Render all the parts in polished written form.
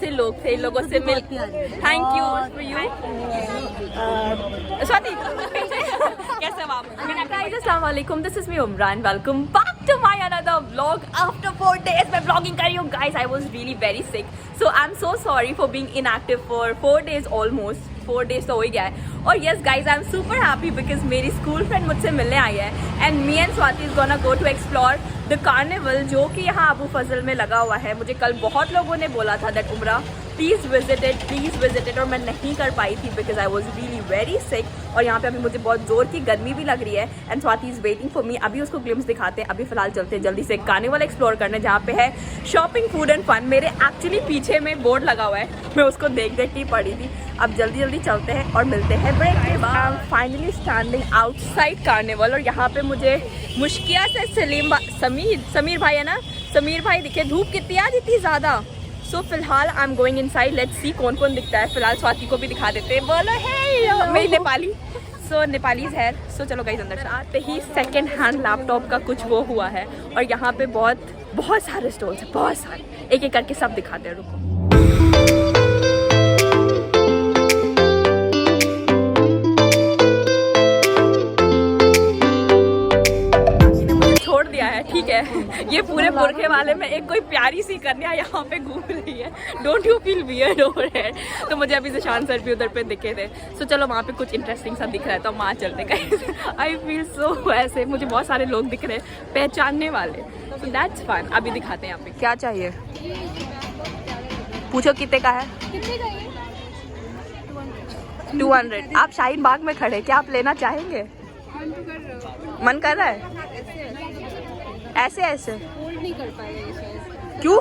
से लोग थे, इन लोगों से मिल thank you for you Swati कैसे हो आप? गाइस अस्सलाम वालेकुम, this is me Umran, welcome back to my another vlog after 4 days मैं व्लॉगिंग कर रही हूँ guys. I was really very sick, so I am so sorry for being inactive for 4 days almost 4 days तो हो ही गया है। और yes guys I am super happy because मेरी स्कूल फ्रेंड मुझसे मिलने आई है and me and Swati is gonna go to explore the carnival जो कि यहाँ अबू फजल में लगा हुआ है। मुझे कल बहुत लोगों ने बोला था दैट उमरा प्लीज़ विजिट इट और मैं नहीं कर पाई थी because I was really very सिक। और यहाँ पे अभी मुझे बहुत जोर की गर्मी भी लग रही है and Swati is waiting for me. अभी उसको ग्लिम्स दिखाते हैं। अभी फिलहाल चलते हैं जल्दी से कार्निवल एक्सप्लोर करने जहाँ पे है शॉपिंग फूड एंड फन। मेरे एक्चुअली पीछे में बोर्ड लगा हुआ है, मैं उसको देख के पढ़ी थी। अब जल्दी चलते हैं और मिलते हैं ब्रेक के बाद। I am finally standing outside carnival और यहाँ पे मुझे मुश्किल से समीर भाई है ना, समीर भाई दिखे। धूप कितनी आज इतनी ज़्यादा। सो फिलहाल I am going inside, let's see कौन कौन दिखता है। फिलहाल स्वाति को भी दिखा देते हैं। बोलो हे मेरी नेपाली, सो नेपालीज है। सो चलो गाइस अंदर से आते ही सेकेंड हैंड लैपटॉप का कुछ वो हुआ है और यहाँ पे बहुत सारे स्टॉल्स हैं, बहुत सारे, एक एक करके सब दिखाते हैं। रुको ठीक है, ये पूरे बुरखे वाले में एक कोई प्यारी सी कन्या यहाँ पे घूम रही है। Don't you feel weird over it? तो मुझे अभी ज़िशान सर भी उधर पे दिखे थे। सो चलो वहाँ पे कुछ इंटरेस्टिंग सा दिख रहा है तो वहाँ चलते कहीं। आई फील सो ऐसे, मुझे बहुत सारे लोग दिख रहे हैं पहचानने वाले। So that's fun. अभी दिखाते हैं यहाँ पे क्या चाहिए। पूछो कितने का है? 200। आप शाहीन बाग में खड़े, क्या आप लेना चाहेंगे? मन कर रहा है? ऐसे नहीं कर पाएगा क्यों?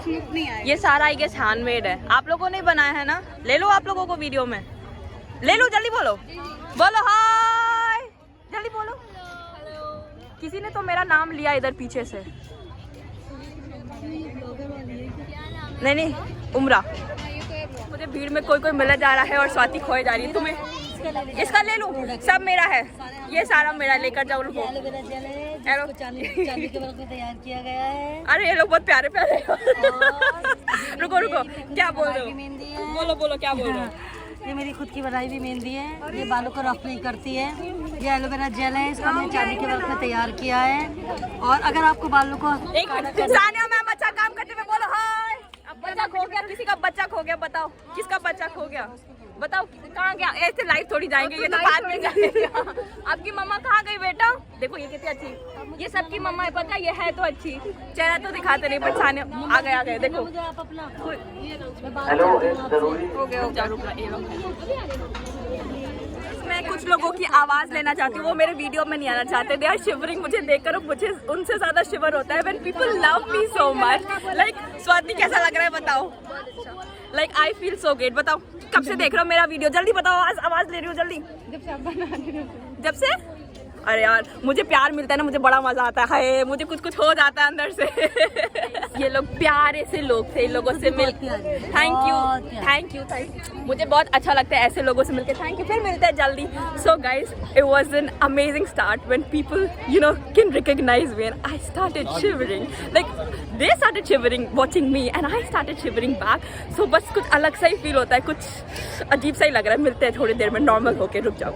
ये सारा आई गेस हैंडमेड है, आप लोगों ने बनाया है ना। ले लो आप लोगों को वीडियो में, ले लो जल्दी बोलो हाय, जल्दी बोलो। किसी ने तो मेरा नाम लिया इधर पीछे से। नहीं उमरा। मुझे भीड़ में कोई मिला जा रहा है और स्वाति खोए जा रही है। तुम्हें इसका ले लूं? सब मेरा है, ये सारा मेरा, लेकर जाओ। रुको, चांदी के वर्क में तैयार किया गया है। अरे ये लोग बहुत प्यारे रुको क्या बोल रहे हो? बोलो क्या बोल रहे हो? ये मेरी खुद की बनाई हुई मेहंदी है, ये बालों को रफ नहीं करती है। ये एलोवेरा जेल है, इसको हमने चांदी के वर्क में तैयार किया है। और अगर आपको बालों को सानिया मैम अच्छा काम करते हुए बोलो हाय। अब बच्चा खो गया, किसी का बच्चा खो गया, बताओ किसका बच्चा खो गया? बताओ कहाँ गया? ऐसे लाइव थोड़ी जाएंगे, ये तो बाद में जाएंगे। आपकी मम्मा कहाँ गई बेटा? देखो ये कितनी अच्छी, ये सबकी मम्मा है, पता ये है तो अच्छी। चेहरा तो दिखाते नहीं बट साने आ गए देखो। मैं कुछ लोगों की आवाज लेना चाहती हूँ, वो मेरे वीडियो में नहीं आना चाहते। दे आर शिवरिंग, मुझे देखकर मुझे उनसे ज्यादा शिवर होता है when people love me so much. Like Swati कैसा लग रहा है बताओ? Like I feel so great. बताओ कब से देख रहे हो मेरा वीडियो? जल्दी बताओ, आवाज ले रही हो जल्दी। जब से अरे यार मुझे प्यार मिलता है ना, मुझे बड़ा मजा आता है। मुझे कुछ हो जाता है अंदर से। ये लोग प्यारे से लोग थे, इन लोगों से मिल थैंक यू। मुझे बहुत अच्छा लगता है ऐसे लोगों से मिलकर। थैंक यू, फिर मिलते हैं जल्दी। So guys it was an amazing start when people can recognise me and I started shivering, like they started shivering watching me and I started shivering back. So बस कुछ अलग सा ही फील होता है, कुछ अजीब सा ही लग रहा है। मिलते हैं थोड़ी देर में नॉर्मल होके, रुक जाओ।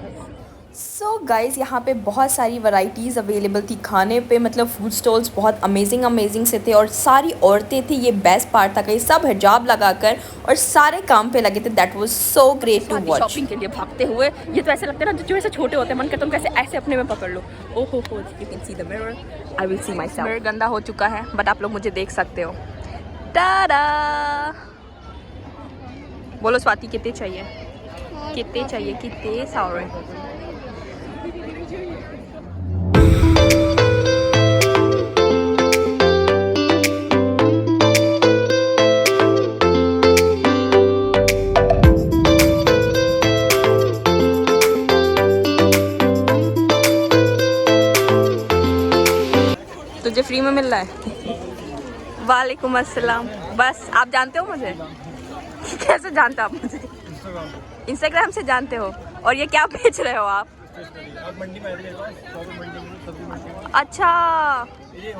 सो गाइज़ यहाँ पे बहुत सारी वैरायटीज़ अवेलेबल थी खाने पे, मतलब फूड स्टॉल्स बहुत अमेजिंग से थे और सारी औरतें थी। ये बेस्ट पार्ट था कि सब हिजाब लगाकर और सारे काम पे लगे थे। That was so great to watch. Shopping के लिए भागते हुए, ये तो ऐसे लगता है ना जो ऐसे छोटे होते हैं, मन करता है कैसे ऐसे अपने में पकड़ लो। ओहो हो, you can see the mirror, I will see my self. Mirror गंदा हो चुका है बट आप लोग मुझे देख सकते हो। टाडा, बोलो स्वाति कितने चाहिए? कितने सारे? तुझे फ्री में मिल रहा है? वालेकुम अस्सलाम। बस आप जानते हो मुझे? कैसे जानते हो आप मुझे? इंस्टाग्राम से जानते हो? और ये क्या बेच रहे हो आप? अच्छा, ये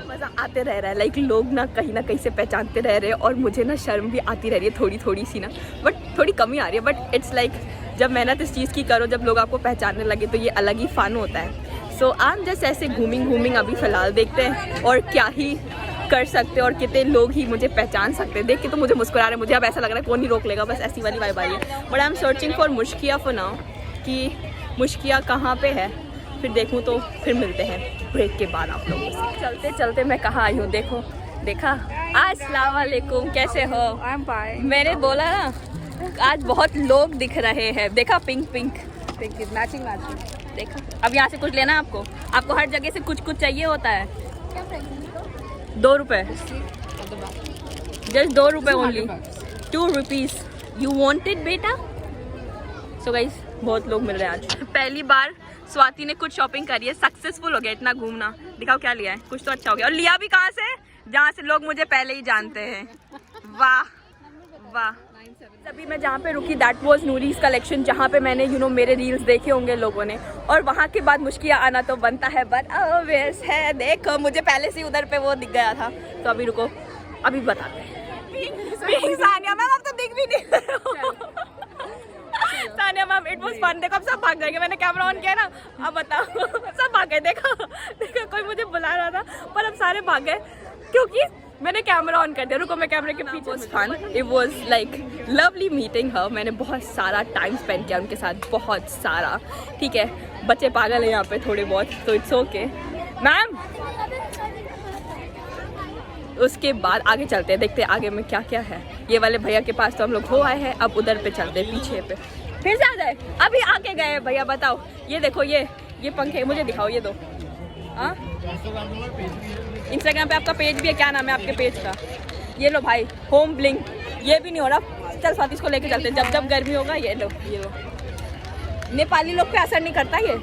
मज़ा आते रह रहा है, लाइक लोग ना कहीं से पहचानते रह रहे हैं और मुझे ना शर्म भी आती रह रही है थोड़ी सी ना, बट थोड़ी कमी आ रही है। बट इट्स लाइक जब मेहनत इस चीज़ की करो, जब लोग आपको पहचानने लगे तो ये अलग ही फ़न होता है। सो आई एम जस्ट ऐसे घूमिंग अभी फ़िलहाल, देखते हैं और क्या ही कर सकते हैं और कितने लोग ही मुझे पहचान सकते हैं। देख के तो मुझे मुस्कुरा रहे हैं, मुझे अब ऐसा लग रहा है कौन नहीं रोक लेगा, बस ऐसी वाली वाइब आ रही है। But I am searching for Mushkiya for now कि मुश्किया कहाँ पे है, फिर देखूँ तो फिर मिलते हैं ब्रेक के बाद आप लोगों से। चलते चलते मैं कहाँ आई हूँ, देखा। अस्सलाम वालेकुम, कैसे हो? I am fine. मैंने बोला ना आज बहुत लोग दिख रहे हैं, देखा पिंक इज मैचिंग। देखा। अब यहाँ से कुछ लेना है आपको हर जगह से कुछ चाहिए होता है। 2 रुपए, जस्ट 2 रुपए ओनली, 2 रुपीज़। यू वांटेड बेटा? सो गाइस बहुत लोग मिल रहे हैं आज। पहली बार स्वाति ने कुछ शॉपिंग करी है, सक्सेसफुल हो गया इतना घूमना। दिखाओ क्या लिया है, कुछ तो अच्छा हो गया। और लिया भी कहाँ से? जहाँ से लोग मुझे पहले ही जानते हैं। वाह। अभी मैं जहाँ पे रुकी दैट वाज नूरीज कलेक्शन, जहाँ पे मैंने मेरे रील्स देखे होंगे लोगों ने, और वहाँ के बाद मुश्किल आना तो बनता है, बट ऑब्वियस है। देखो मुझे पहले से उधर पे वो दिख गया था, तो अभी रुको, अभी बताते हैं। सानिया मैम अब तो दिख भी नहीं Sania ma'am, it was fun. देखो अब सब भाग जाएंगे, मैंने कैमरा ऑन किया ना, अब बताओ सब भाग गए। देखो कोई मुझे बुला रहा था पर अब सारे भाग गए क्योंकि मैंने कैमरा ऑन कर दिया। रुको मैं कैमरे के पीछे। Fun, it was like lovely meeting her. मैंने बहुत सारा टाइम स्पेंड किया उनके साथ, बहुत सारा। ठीक है, बच्चे पागल हैं यहाँ पे थोड़े बहुत, तो इट्स ओके मैम। उसके बाद आगे चलते हैं, देखते हैं आगे में क्या क्या है। ये वाले भैया के पास तो हम लोग हो आए हैं, अब उधर पे चलते हैं, पीछे पे फिर से आ जाए। अभी आके गए भैया, बताओ। ये देखो ये पंखे मुझे दिखाओ, ये दो। हाँ इंस्टाग्राम पे आपका पेज भी है, क्या नाम है आपके पेज का? ये लो भाई, होम ब्लिंग। ये भी नहीं हो रहा, चल स्वाति इसको लेके चलते हैं। जब गर्मी होगा ये लो। नेपाली लोग पे असर नहीं करता ये,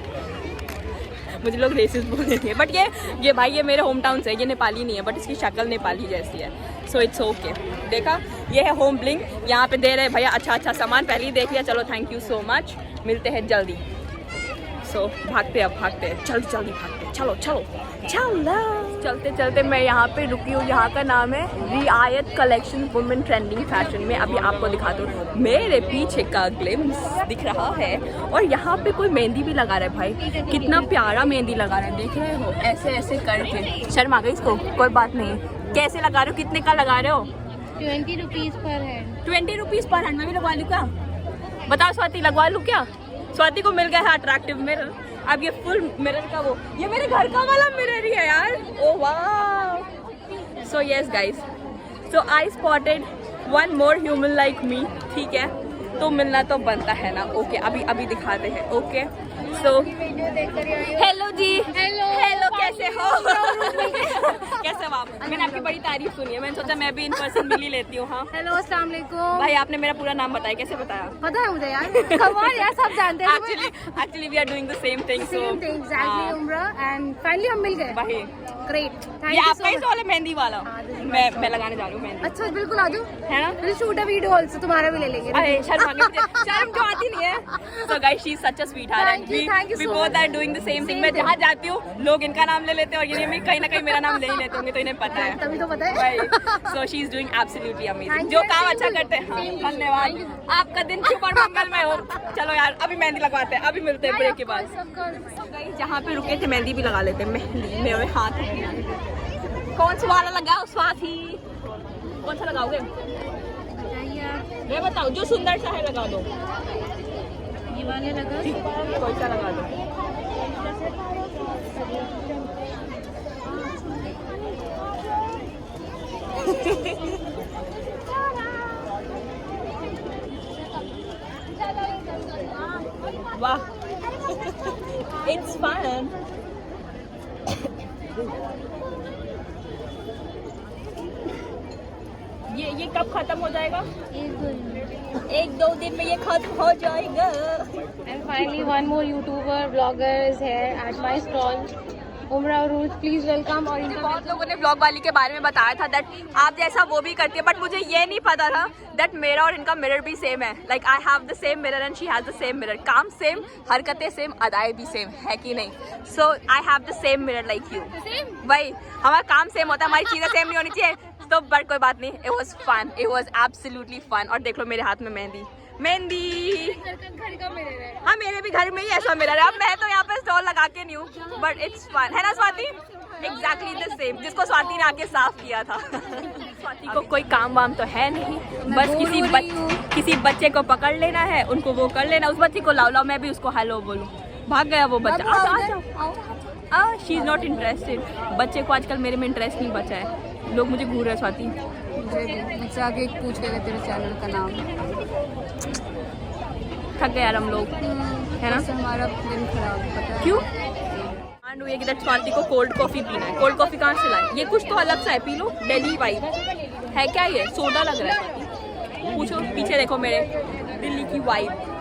मुझे लोग रेसिस्ट बोलेंगे, बट ये भाई ये मेरे होम टाउन से, ये नेपाली नहीं है बट इसकी शक्ल नेपाली जैसी है, सो इट्स ओके। देखा, ये है होम ब्लिंग, यहाँ पे दे रहे भैया अच्छा सामान, पहले ही देख लिया। चलो थैंक यू सो मच, मिलते हैं जल्दी। सो भागते जल्दी भागते, चलो चलते चलते मैं यहाँ पे रुकी हूँ। यहाँ का नाम है रियायत कलेक्शन वुमेन ट्रेंडिंग फैशन में। अभी आपको दिखा दूँ, मेरे पीछे का ग्लिम्स दिख रहा है और यहाँ पे कोई मेहंदी भी लगा रहा है। भाई कितना प्यारा मेहंदी लगा रहा है, देख रहे हो, ऐसे करके। शर्म आ गई इसको, कोई बात नहीं। कैसे लगा रहे हो, कितने का लगा रहे हो? 20 रुपीज पर हैंड। 20 रुपीज़ पर हैंड। मैं भी लगवा लूँ क्या? बताओ स्वाति, लगवा लूँ क्या? स्वाति को मिल गया है अट्रैक्टिव मिरर। अब ये फुल मिरर का वो, ये मेरे घर का वाला मिरर ही है यार। ओह वाह। सो यस गाइस, सो आई spotted one more human like me. ठीक है, तो मिलना तो बनता है ना। ओके अभी दिखाते हैं। ओके सो हेलो जी, हेलो कैसे हो? कैसे हो आप? मैंने आपकी बड़ी तारीफ सुनी है, मैंने सोचा मैं भी इन पर्सन मिल ही लेती हूँ। हाँ हेलो, अस्सलाम वालेकुम। भाई आपने मेरा पूरा नाम बताया, कैसे बताया? पता है मुझे यार, कमाल यार, सब जानते हैं। Actually we are doing the same thing. Same thing, exactly उम्र, and finally हम मिल गए। भाई Great, thank ये you आपका so ही much। स्टॉल है मेहंदी वाला? मैं लगाने जा रही हूँ मेहंदी। अच्छा बिल्कुल, आ जाओ, है ना? फिर शूट है वीडियो ऑल्सो, तुम्हारा भी ले लेंगे। अरे शर्म क्यों आती नहीं है? So guys, she is such a sweetheart and we both are doing the same thing. मैं जहाँ जाती हूँ लोग इनका नाम ले लेते हैं और ये भी कहीं ना कहीं मेरा नाम ले ही लेते होंगे, तो इन्हें पता है। तभी तो पता है। So she is doing absolutely amazing. जो काम अच्छा करते हैं। हाँ, धन्यवाद। आपका दिन शुभ और मंगलमय हो। चलो यार अभी मेहंदी लगवाते हैं, अभी मिलते हैं ब्रेक के बाद। जहाँ पे रुके थे मेहंदी भी लगा लेते हैं। मेहंदी मेरे हाथ में कौन सा वाला लगाओ स्वाति? कौन सा लगाओगे? मैं बताऊँ, जो सुंदर सा है लगा दो। ये वाले लगा, कोई सा लगा दो। वाह, इट्स फन। ये कब खत्म हो जाएगा? 1-2 दिन में ये खत्म हो जाएगा। And finally one more YouTuber vlogger is here at my stall. उमरा रूल्स प्लीज वेलकम। और इनका बहुत लोगों ने ब्लॉग वाली के बारे में बताया था दैट आप जैसा वो भी करती है, बट मुझे ये नहीं पता था दैट मेरा और इनका मिरर भी सेम है। Like I have the same mirror and she has the same mirror. काम सेम, हरकतें सेम, अदाएं भी सेम, है कि नहीं? So I have the same mirror like you. भाई हमारा काम सेम होता है, हमारी चीज़ें सेम नहीं होनी चाहिए। तो बट कोई बात नहीं, it was fun, it was absolutely fun. और देख लो मेरे हाथ में मेहंदी मेहंदी। घर का मिरर है। हाँ मेरे भी घर में ही ऐसा मिरर है। अब मैं तो यहाँ पे स्टॉल लगा के नहीं हूँ, बट इट्स फन, है ना स्वाति? एग्जैक्टली द सेम, जिसको स्वाति ने आके साफ किया था। स्वाति को कोई काम वाम तो है नहीं, बस किसी बच्चे को पकड़ लेना है, उनको वो कर लेना। उस बच्चे को लाओ, मैं भी उसको हेलो बोलूँ। भाग गया वो बच्चा। She is not interested. बच्चे को आजकल मेरे में इंटरेस्ट नहीं बचा है, लोग मुझे घूर रहे हैं। स्वाति मुझसे आगे पूछ लेगा तेरे चैनल का नाम। थक गए यार हम लोग, है ना? हमारा दिन खराब है। क्यों? कांड हुई है कि दैट स्वाति को कोल्ड कॉफी पीना है। कोल्ड कॉफी कहाँ से लाए? ये कुछ तो अलग सा है, पी लो। दिल्ली वाइब है क्या? ये सोडा लग रहा है। पूछो, पीछे देखो मेरे, दिल्ली की वाइब।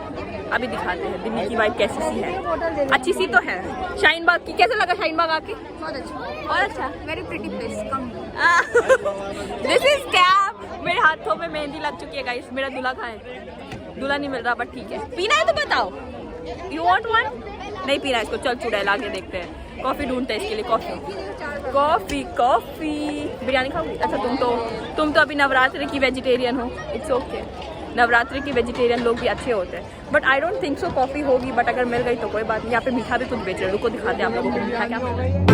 अभी दिखाते हैं दिल्ली की वाइब कैसी सी है। अच्छी सी तो है। शाहीन बाग की कैसा लगा? शाहीन बाग आके बहुत अच्छा, और अच्छा। Very pretty place. Come this is cap. मेरे हाथों में मेहंदी लग चुकी है गाइस। मेरा दूल्हा कहाँ है? दूल्हा नहीं मिल रहा, बट ठीक है। पीना है तो बताओ। You want one? नहीं पीना है इसको। चल चुड़ैल आगे देखते हैं। कॉफी ढूंढते हैं इसके लिए। कॉफी बिरयानी खाओगी? अच्छा तुम तो अभी नवरात्रि की वेजिटेरियन हो। इट्स ओके, नवरात्रि की वेजिटेरियन लोग भी अच्छे होते हैं, but I don't think so coffee होगी। बट अगर मिल गई तो कोई बात नहीं। यहाँ पे मीठा भी कुछ बेच रहे हैं, रुको दिखाते हैं आप लोगों को मीठा क्या मिल रहा है।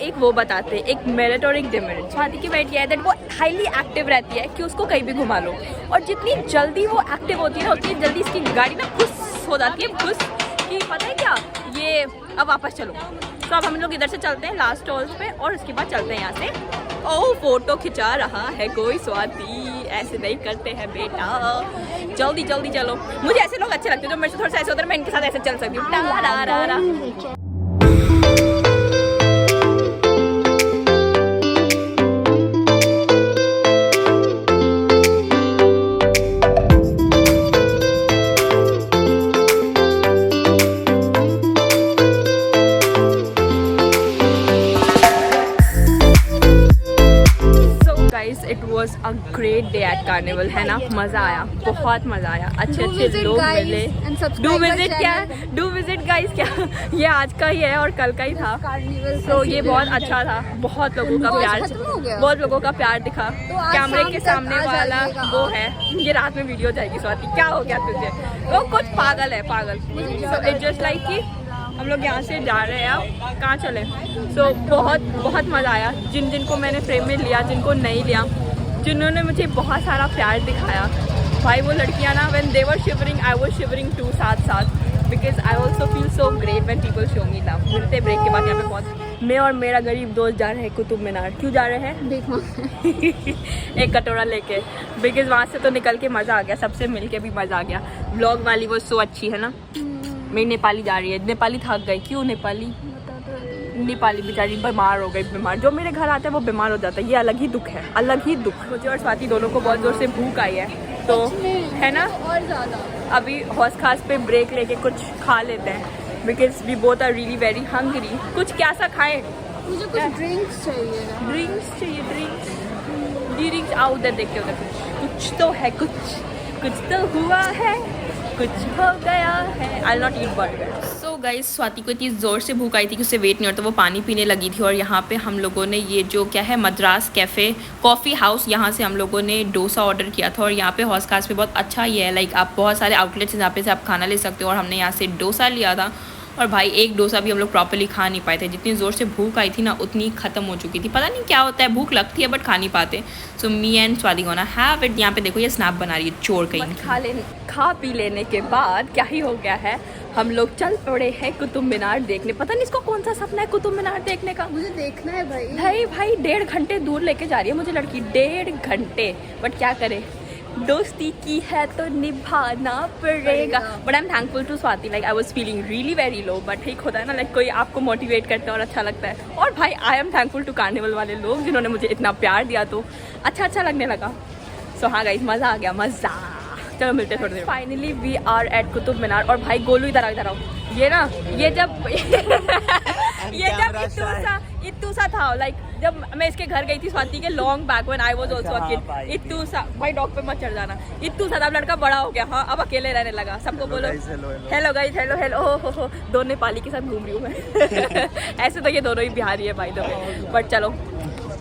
एक वो बताते हैं, एक मेरिट और एक डिमेरिट। स्वाति की मेरिट ये है दैट वो हाईली एक्टिव रहती है कि उसको कहीं भी घुमा लो, और जितनी जल्दी वो एक्टिव होती है ना उतनी जल्दी इसकी गाड़ी ना खुश हो जाती है। खुश कि पता है क्या, ये अब वापस चलो। तो अब हम लोग इधर से चलते हैं लास्ट स्टॉल्स पे, और उसके बाद चलते हैं यहाँ से। ओह फोटो खिंचा रहा है कोई। स्वाति ऐसे नहीं करते हैं बेटा, जल्दी जल्दी चलो। मुझे ऐसे लोग अच्छे लगते हैं जो मेरे से थोड़ा सा ऐसे होता है, मैं इनके साथ ऐसे चल सकती हूँ। It was a great day at carnival, है ना? मज़ा आया, बहुत मज़ा आया। अच्छे अच्छे लोग मिले। डू विजिट गाइस क्या ये आज का ही है और कल का ही था। तो ये बहुत अच्छा था, बहुत लोगों का प्यार दिखा। कैमरे के सामने वाला वो है, ये रात में वीडियो जाएगी। स्वाति क्या हो गया तुझे? वो कुछ पागल है, पागल। इट्स जस्ट लाइक कि हम लोग यहाँ से जा रहे हैं, अब कहाँ चले? सो बहुत मज़ा आया। जिनको मैंने फ्रेम में लिया, जिनको नहीं लिया, जिन्होंने मुझे बहुत सारा प्यार दिखाया। भाई वो लड़कियाँ ना, when they were shivering I was shivering too साथ, because I also feel so great when people show me love. मिलते ब्रेक के बाद यहाँ पे बहुत। मैं और मेरा गरीब दोस्त जा रहे हैं कुतुब मीनार। क्यों जा रहे हैं? एक कटोरा लेके, बिकॉज वहाँ से तो निकल के मज़ा आ गया, सबसे मिल के भी मज़ा आ गया। व्लॉग वाली वो सो अच्छी है ना। मेरी नेपाली जा रही है, नेपाली थक गई। क्यों नेपाली बेचारी बीमार हो गई। जो मेरे घर आता है वो बीमार हो जाता है, ये अलग ही दुख है, अलग ही दुख। मुझे और स्वाति दोनों को बहुत ज़ोर से भूख आई है, तो है ना, और ज़्यादा। अभी हौस खास पे ब्रेक लेके कुछ खा लेते हैं, because we both are really very hungry. कुछ क्या सा खाएं? मुझे कुछ ड्रिंक्स चाहिए। ड्रिंक्स आओ उधर देखते उधर कुछ तो है, कुछ तो हुआ है, कुछ हो गया है। I not eat burger. So guys, Swati को इतनी ज़ोर से भूख आई थी कि उससे वेट नहीं होता, वो पानी पीने लगी थी। और यहाँ पे हम लोगों ने ये जो क्या है, मद्रास कैफ़े कॉफ़ी हाउस, यहाँ से हम लोगों ने डोसा ऑर्डर किया था। और यहाँ पे हौस खास पे बहुत अच्छा ये है, लाइक आप बहुत सारे आउटलेट्स हैं जहाँ पे से आप खाना ले सकते हो। और हमने यहाँ से डोसा लिया था, और भाई एक डोसा भी हम लोग प्रॉपर्ली खा नहीं पाए थे। जितनी ज़ोर से भूख आई थी ना, उतनी ख़त्म हो चुकी थी। पता नहीं क्या होता है, भूख लगती है बट खा नहीं पाते। So me and Swati gonna have it. यहाँ पे देखो ये स्नैप बना रही है, चोर कहीं। खा पी लेने के बाद क्या ही हो गया है, हम लोग चल पड़े हैं कुतुब मीनार देखने। पता नहीं इसको कौन सा सपना है कुतुब मीनार देखने का। मुझे देखना है भाई। भाई 1.5 घंटे दूर लेके जा रही है मुझे लड़की, 1.5 घंटे। बट क्या करे, दोस्ती की है तो निभाना पड़ेगा. But I am thankful to Swati. Like I was feeling really very low, but ठीक होता है ना, लाइक कोई आपको मोटिवेट करता है और अच्छा लगता है. और भाई I am thankful to carnival वाले लोग जिन्होंने मुझे इतना प्यार दिया, तो अच्छा लगने लगा. सो हाँ गाइस, मज़ा आ गया, मज़ा. चलो मिलते हैं थोड़ी देर. Finally we are at Qutub Minar. और भाई गोलू इधर आओ. ये ना, ये जब इत्तू सा था, लाइक जब मैं इसके घर गई थी स्वाति के, long back when I was also a kid. इत्तू सा, भाई डॉग पे मत चढ़ जाना. इत्तू सा, अब लड़का बड़ा हो गया. हाँ, अब अकेले रहने लगा. सबको बोलो हेलो गाइस, हेलो. हो दो नेपाली के साथ घूम रही हूँ मैं. ऐसे तो ये दोनों ही बिहारी है भाई दो. बट चलो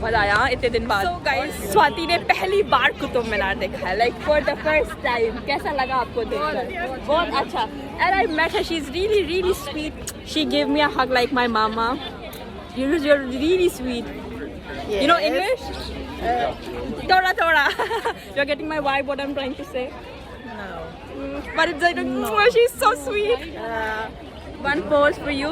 मजा आया इतने दिन बाद. So guys, स्वाति ने पहली बार कुतुब मीनार देखा है, like for the first time. कैसा लगा आपको देखकर? बहुत अच्छा. And I met her. She's really sweet. She gave me a hug like my mama. You're really sweet. Yes. You know English? Thoda. You're getting my vibe. What I'm trying to say? No. But it's like, no. She's so sweet. One pose for you.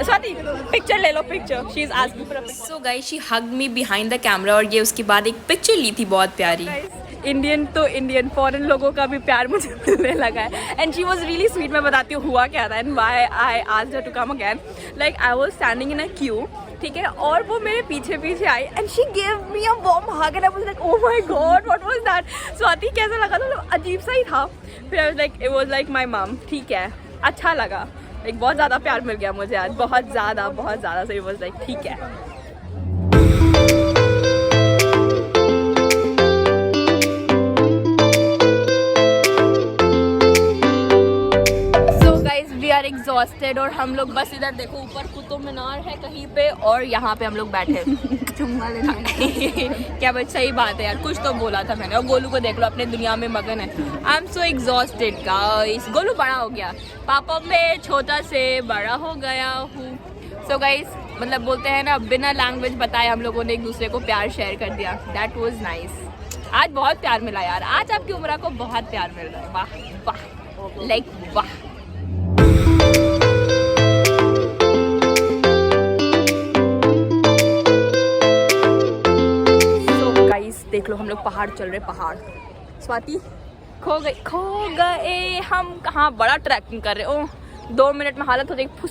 Swati, picture ले लो, picture. She's asking for a picture. So guys, she hugged me behind the camera और ये उसके बाद एक picture ली थी बहुत प्यारी. Indian तो इंडियन, फॉरेन लोगों का भी प्यार मुझे मिलने लगा है. And she was really sweet. मैं बताती हूँ हुआ क्या था and why I asked her to come again. Like I was standing in a queue, ठीक है, और वो मेरे पीछे आई and she give me a warm hug and I was like, oh my god, what was that. Swati कैसा लगा था? अजीब सा ही था. फिर I was like, it was like my mum. ठीक है, अच्छा लगा. लाइक बहुत ज़्यादा प्यार मिल गया मुझे आज, बहुत ज़्यादा. सो इट वाज लाइक ठीक है. आर एग्जॉस्टेड और हम लोग बस इधर देखो, ऊपर कुतुब मीनार है कहीं पे और यहाँ पे हम लोग बैठे. चुम्मा लेने. क्या भाई, सही बात है यार, कुछ तो बोला था मैंने. और गोलू को देख लो, अपने दुनिया में मगन है. आई am so exhausted guys. Golu बड़ा हो गया, पापा में छोटा से बड़ा हो गया हूँ. सो गाइस, मतलब बोलते हैं ना, बिना लैंग्वेज बताए हम लोगों ने एक दूसरे को प्यार शेयर कर दिया. That was nice. आज बहुत प्यार मिला यार. आज आपकी उम्र को बहुत प्यार मिल रहा है. वाह, लाइक वाह. देख लो, हम लोग पहाड़ चल रहे. पहाड़. स्वाति खो गए हम. कहाँ बड़ा ट्रैकिंग कर रहे. ओह, 2 मिनट में हालत हो जाएगी.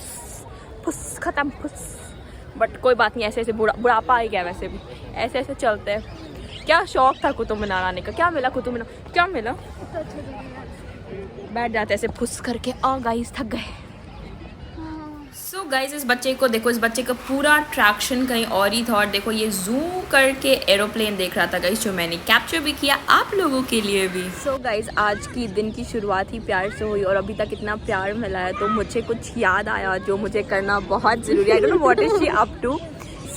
फुस खत्म. बट कोई बात नहीं, ऐसे बुढ़ापा आ गया. वैसे भी ऐसे चलते हैं. क्या शौक था कुतुब मीनार आने का. क्या मिला कुतुब मीनार, क्या मिला? बैठ जाते ऐसे फुस करके. गाइस थक गए. सो गाइज, इस बच्चे को देखो, इस बच्चे का पूरा अट्रैक्शन कहीं और ही था. और देखो, ये जूम करके एरोप्लेन देख रहा था गाइज, जो मैंने कैप्चर भी किया आप लोगों के लिए भी. सो गाइज, आज की दिन की शुरुआत ही प्यार से हुई और अभी तक इतना प्यार मिला है, तो मुझे कुछ याद आया जो मुझे करना बहुत ज़रूरी है. I don't know what is she up to.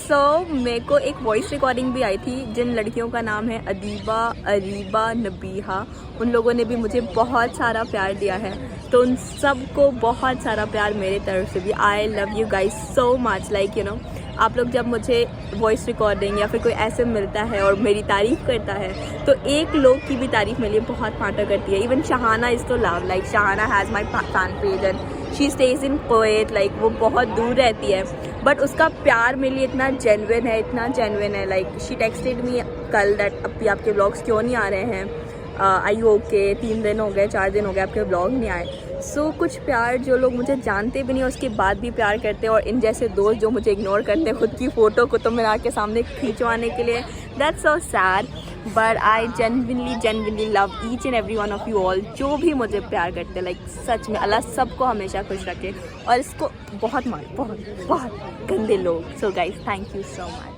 So मेरे को एक वॉइस रिकॉर्डिंग भी आई थी. जिन लड़कियों का नाम है अदीबा, अरीबा, नबीहा, उन लोगों ने भी मुझे बहुत सारा प्यार दिया है. तो उन सबको बहुत सारा प्यार मेरे तरफ से भी. I love you guys so much. Like you know, आप लोग जब मुझे वॉइस रिकॉर्डिंग या फिर कोई ऐसे मिलता है और मेरी तारीफ़ करता है, तो एक लोग की भी तारीफ़ मेरे लिए बहुत मैटर करती है. इवन शहाना इज़ तो love. Like Shahana has my fan page and she stage in poet. Like वो बहुत दूर रहती है, बट उसका प्यार मेरे लिए इतना जेन्युइन है. लाइक शी टेक्सटेड मी कल दैट अभी आपके ब्लॉग्स क्यों नहीं आ रहे हैं. आई ओके 3 दिन हो गए, 4 दिन हो गए आपके ब्लॉग नहीं आए. सो कुछ प्यार जो लोग मुझे जानते भी नहीं उसके बाद भी प्यार करते हैं, और इन जैसे दोस्त जो मुझे इग्नोर करते हैं खुद की फ़ोटो कुतुब मीनार के सामने खींचवाने के लिए. That's so sad. But I genuinely love each and every one of you all, जो भी मुझे प्यार करते हैं. लाइक सच में अल्लाह सबको हमेशा खुश रखे, और इसको बहुत गंदे लोग. So guys, thank you so much.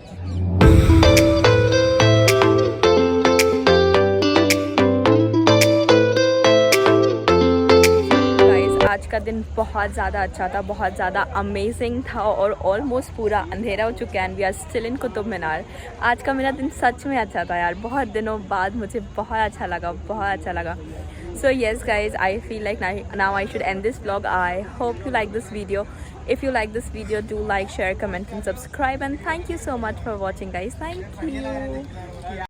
आज का दिन बहुत ज़्यादा अच्छा था, बहुत ज़्यादा अमेजिंग था, और ऑलमोस्ट पूरा अंधेरा हो चुका है and we are still in Qutub Minar. आज का मेरा दिन सच में अच्छा था यार. बहुत दिनों बाद मुझे बहुत अच्छा लगा. So yes guys, I feel like now I should end this vlog. I hope you like this video. If you like this video, do like, share, comment and subscribe, and thank you so much for watching guys. Thank you.